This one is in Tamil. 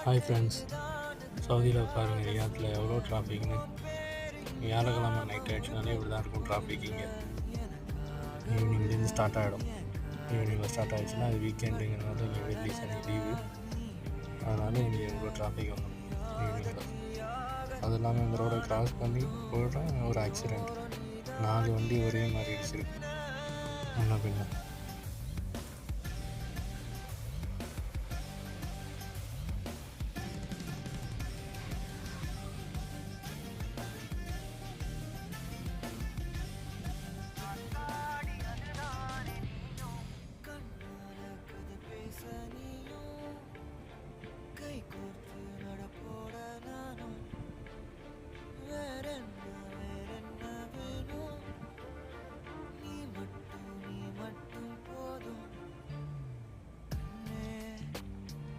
Hi friends. சவுதியில் பாருங்கள், ரியாத்தில் எவ்வளோ டிராஃபிக்னு. வியாழக்கிழமை நைட் ஆகிடுச்சுனாலே இப்படி தான் இருக்கும் டிராஃபிக். இங்கே ஈவினிங்லேருந்து ஸ்டார்ட் ஆகிடும். ஈவினிங்கில் ஸ்டார்ட் ஆகிடுச்சுன்னா அது வீக்கெண்டுங்கிறனால இங்கே வெள்ளி சனி லீவு. அதனால் இங்கே எவ்வளோ டிராஃபிக் வரும் ஈவினிங்கில். அது இல்லாமல் இந்த ரோடை கிராஸ் பண்ணி போய்ட்றேன், ஒரு ஆக்சிடெண்ட். 4 வண்டி ஒரே மாதிரி இடிச்சிருக்கு முன்ன பின்ன.